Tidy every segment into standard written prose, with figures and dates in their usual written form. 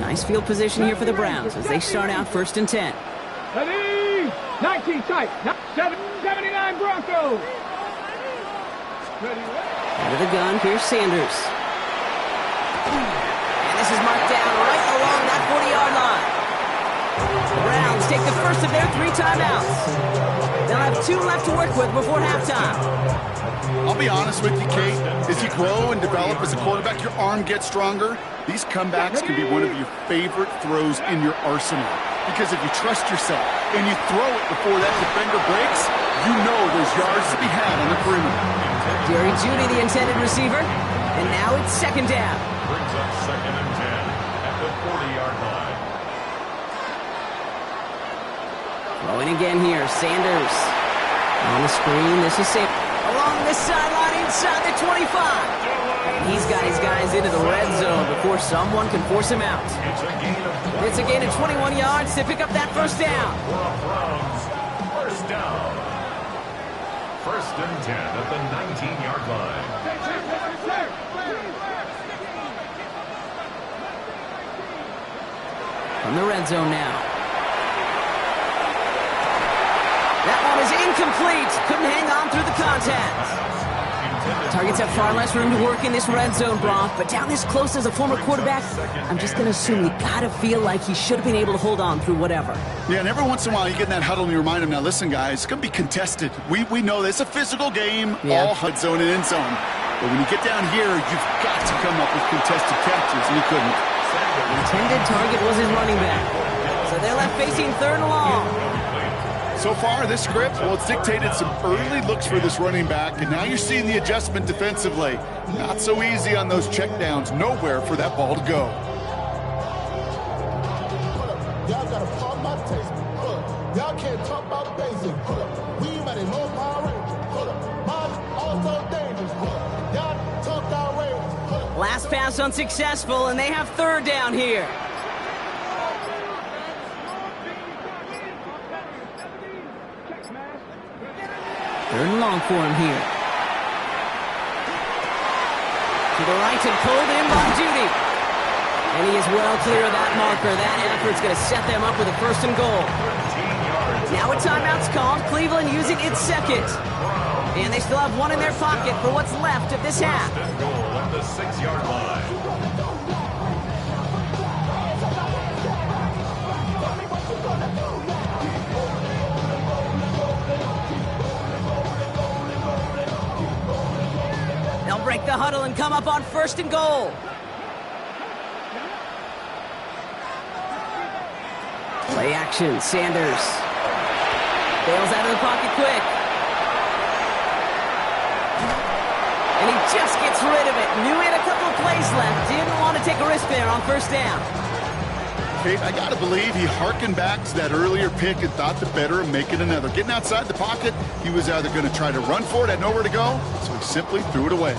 Nice field position here for the Browns as they start out 1st and 10. Ready? 19 tight. 79 Broncos. Out of the gun, here's Sanders. And this is marked down right along that 40-yard line. The Browns take the first of their 3 timeouts. They'll have 2 left to work with before halftime. I'll be honest with you, Kate. As you grow and develop as a quarterback, your arm gets stronger. These comebacks can be one of your favorite throws in your arsenal. Because if you trust yourself and you throw it before that defender breaks, you know there's yards to be had on the perimeter. Jerry Jeudy, the intended receiver. And now it's 2nd down. Brings up 2nd and 10 at the 40-yard line. Throwing again here, Sanders. On the screen, this is Sanders. Along this sideline inside the 25. And he's got his guys into the red zone before someone can force him out. It's a gain of 21 yards to pick up that 1st down. First down. 1st and 10 at the 19-yard line. From the red zone now. That one is incomplete. Couldn't hang on through the contact. Targets have far less room to work in this red zone, Bronk, but down this close as a former quarterback, I'm just going to assume you got to feel like he should have been able to hold on through whatever. Yeah, and every once in a while you get in that huddle and you remind him, now listen, guys, it's going to be contested. We know this. It's a physical game, all HUD zone and end zone. But when you get down here, you've got to come up with contested catches, and he couldn't. The intended target was his running back. So they're left facing 3rd and long. So far, this script, well, it's dictated some early looks for this running back, and now you're seeing the adjustment defensively. Not so easy on those checkdowns. Nowhere for that ball to go. Y'all gotta pump my taste. Y'all can't talk about basic. We might have no Power Rangers. Mine also dangerous. Y'all talk outrageous. Last pass unsuccessful, and they have 3rd down here. 3rd and long for him here. To the right and pulled in by Jeudy. And he is well clear of that marker. That effort's going to set them up with a 1st and goal. Now a timeout's called. Cleveland using its 2nd. And they still have 1 in their pocket for what's left of this half. 1st and goal at the 6-yard line. Break the huddle and come up on 1st and goal. Play action, Sanders. Bails out of the pocket quick. And he just gets rid of it. Knew he had a couple of plays left. Didn't want to take a risk there on 1st down. Kate, I got to believe he harkened back to that earlier pick and thought the better of making another. Getting outside the pocket, he was either going to try to run for it, had nowhere to go, so he simply threw it away.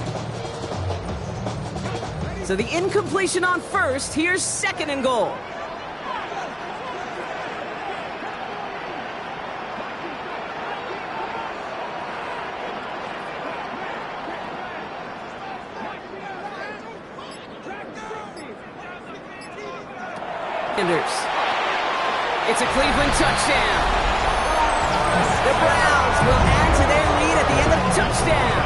So the incompletion on 1st, here's 2nd and goal. It's a Cleveland touchdown. The Browns will add to their lead at the end of the touchdown.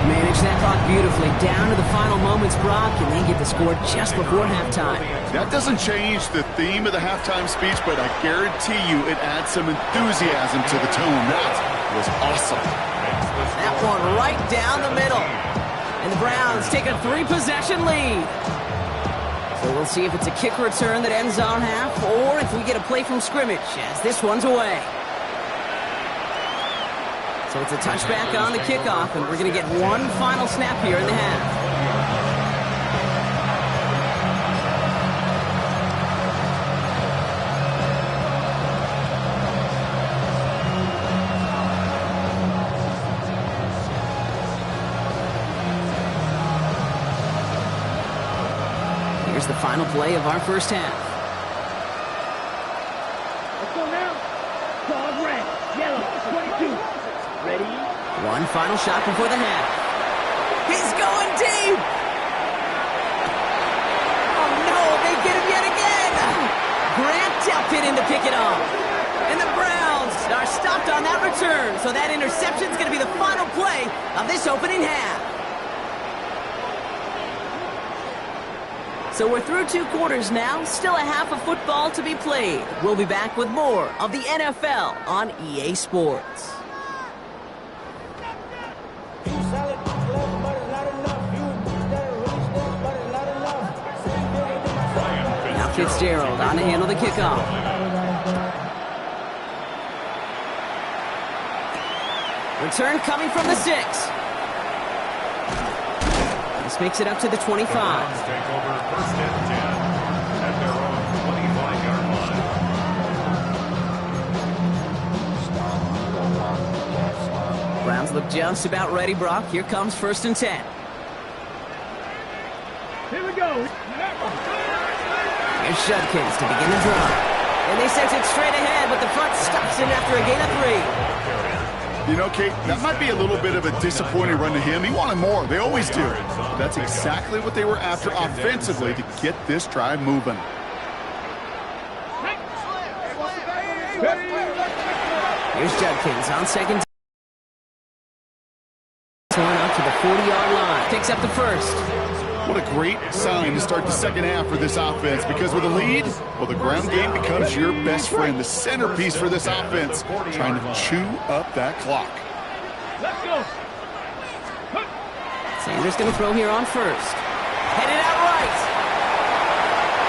Manage that clock beautifully down to the final moments, Brock, and they get the score just before halftime. That doesn't change the theme of the halftime speech, but I guarantee you it adds some enthusiasm to the tone. That was awesome. That one right down the middle. And the Browns take a 3-possession lead. So we'll see if it's a kick return that ends our half, or if we get a play from scrimmage as this one's away. So it's a touchback on the kickoff, and we're going to get one final snap here in the half. Here's the final play of our first half. Let's go now. Dog red, yellow, 22. Ready? One final shot before the half. He's going deep! stopped on that return. So that interception is going to be the final play of this opening half. So we're through 2 quarters now. Still a half of football to be played. We'll be back with more of the NFL on EA Sports. Now Fitzgerald on to handle the kickoff. Return coming from the 6. This makes it up to the 25. Browns take over 1st and 10 at their own 25-yard line. Browns look just about ready, Brock. Here comes 1st and 10. Here we go. Here's Judkins to begin the drive. And they sent it straight ahead, but the front stops him after a gain of 3. You know, Kate, that might be a little bit of a disappointing run to him. He wanted more. They always do. But that's exactly what they were after offensively to get this drive moving. Here's Judkins on 2nd. Torn up to the 40-yard line. Picks up the 1st. What a great sign to start the 2nd half for this offense, because with a lead, well, the ground game becomes your best friend, the centerpiece for this offense, trying to chew up that clock. Let's go. Sanders going to throw here on 1st. Headed out right.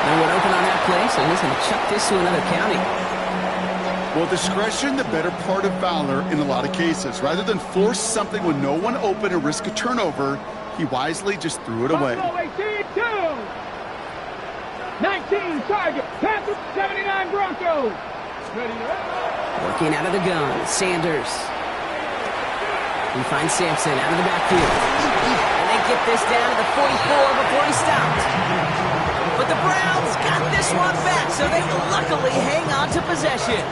No one open on that play, so he's going to chuck this to another county. Well, discretion, the better part of valor in a lot of cases. Rather than force something with no one open and risk a turnover, he wisely just threw it away. 18-2. 19 target. Panthers 79 Broncos. Working out of the gun, Sanders. He finds Sampson out of the backfield. And they get this down to the 44 before he stopped. But the Browns got this one back, so they will luckily hang on to possession.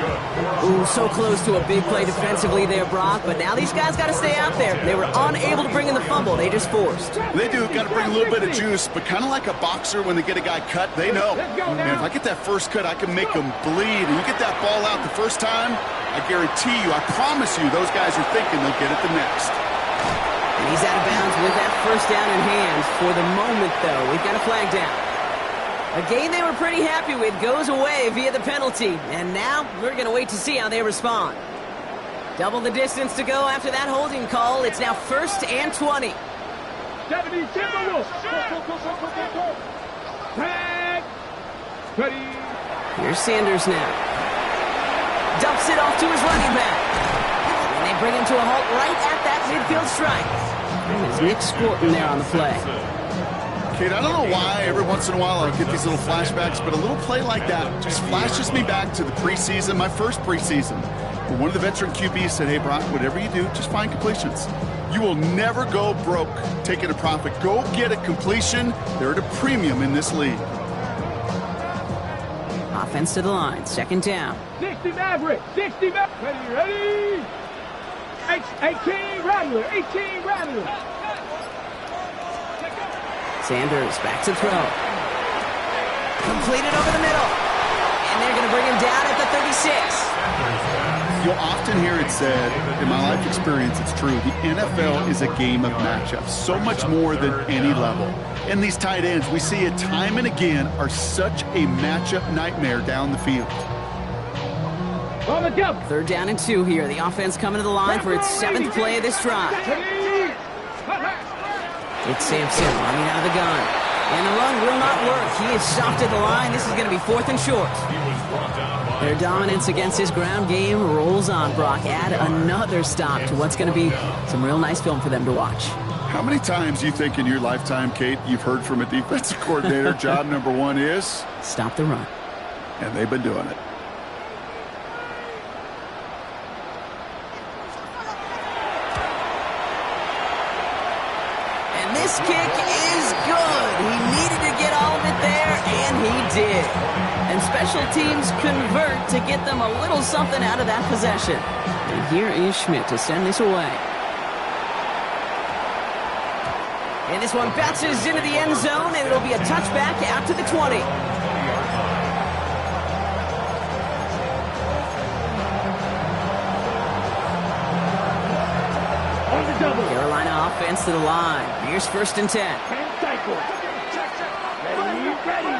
Ooh, so close to a big play defensively there, Brock, but now these guys got to stay out there. They were unable to bring in the fumble. They just forced. They do. Got to bring a little bit of juice, but kind of like a boxer when they get a guy cut, they know. Man, if I get that first cut, I can make them bleed. And you get that ball out the first time, I guarantee you, I promise you, those guys are thinking they'll get it the next. And he's out of bounds with that 1st down in hand. For the moment, though, we've got a flag down. A game they were pretty happy with goes away via the penalty. And now we're going to wait to see how they respond. Double the distance to go after that holding call. It's now 1st and 20. 70 Timberwolves. Tag. Ready. Here's Sanders now. Dumps it off to his running back. And they bring him to a halt right at that midfield stripe. And there's Nick Scorton there on the play. Kate, I don't know why every once in a while I get these little flashbacks, but a little play like that just flashes me back to the preseason, my first preseason. Where one of the veteran QBs said, hey, Brock, whatever you do, just find completions. You will never go broke taking a profit. Go get a completion. They're at a premium in this league. Offense to the line, 2nd down. 60 Maverick. 60 Maverick. Ready. 18 Rattler. 18 Rattler. Sanders back to throw. Completed over the middle. And they're going to bring him down at the 36. You'll often hear it said, in my life experience, it's true, the NFL is a game of matchups, so much more than any level. And these tight ends, we see it time and again, are such a matchup nightmare down the field. On the jump. 3rd down and 2 here. The offense coming to the line for its 7th play of this drive. It's Sampson running out of the gun. And the run will not work. He is stopped at the line. This is going to be 4th and short. Their dominance against his ground game rolls on, Brock. Add another stop to what's going to be some real nice film for them to watch. How many times do you think in your lifetime, Kate, you've heard from a defensive coordinator, job number 1 is? Stop the run. And they've been doing it. This kick is good. He needed to get all of it there, and he did. And special teams convert to get them a little something out of that possession. And here is Schmidt to send this away. And this one bounces into the end zone, and it'll be a touchback out to the 20. offense to the line. Here's 1st and 10. 10 cycles. Ready.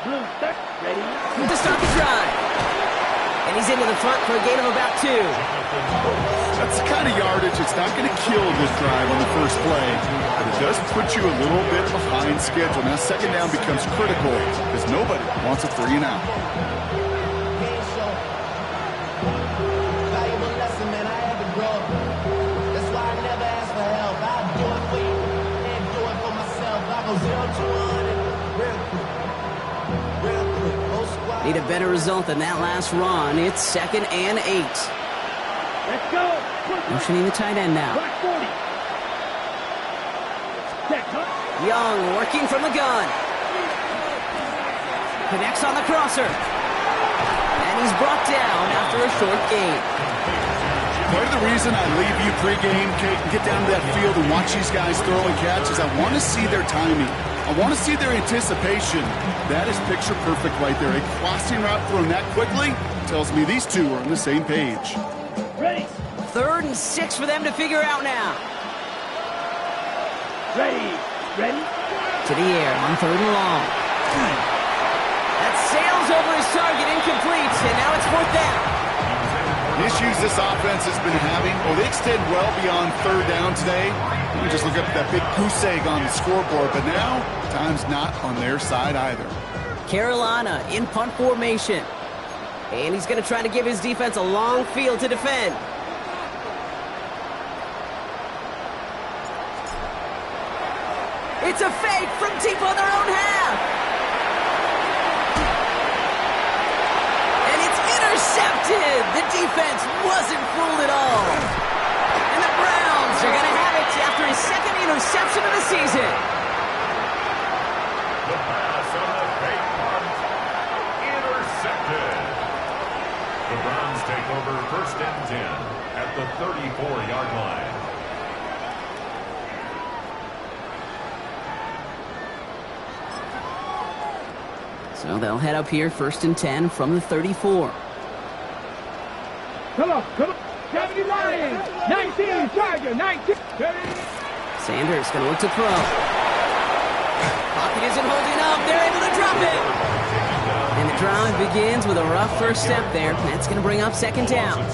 Blue, ready. To start the drive. And he's into the front for a gain of about 2. That's the kind of yardage it's not going to kill this drive on the first play, but it does put you a little bit behind schedule. Now 2nd down becomes critical because nobody wants a 3 and out. Valuable lesson, man. I had to grow up. That's why I never ask for help. I do it for you and do it for myself. I go 0 to 100 real quick. Real quick. Whole squad. Need a better result than that last run. It's 2nd and 8. Let's go. Motioning the tight end now. Black 40. Set, huh? Young working from the gun. Connects on the crosser. And he's brought down after a short gain. Part of the reason I leave you pregame, Kate, and get down to that field and watch these guys throw and catch is I want to see their timing. I want to see their anticipation. That is picture perfect right there. A crossing route thrown that quickly tells me these two are on the same page. Ready. 3rd and 6 for them to figure out now. Ready. To the air on 3rd and long. That sails over his target, incomplete, and now it's 4th down. The issues this offense has been having, well, they extend well beyond 3rd down today. You can just look up that big goose egg on the scoreboard, but now time's not on their side either. Carolina in punt formation. And he's going to try to give his defense a long field to defend. It's a fake from deep on their own half. And it's intercepted. The defense wasn't fooled at all. And the Browns are going to have it after his 2nd interception of the season. The pass on the fake punt. Intercepted. The Browns take over 1st and 10 at the 34-yard line. So they'll head up here 1st and 10 from the 34. Come on. 70 Lions. 19 Charger. 19. Sanders going to look to throw. Pocket isn't holding up. They're able to drop it. And the drive begins with a rough first step there. That's going to bring up 2nd down.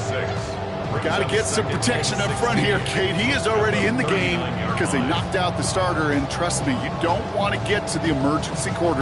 Got to get some protection up front here, Kate. He is already in the game because they knocked out the starter, and trust me, you don't want to get to the emergency quarter.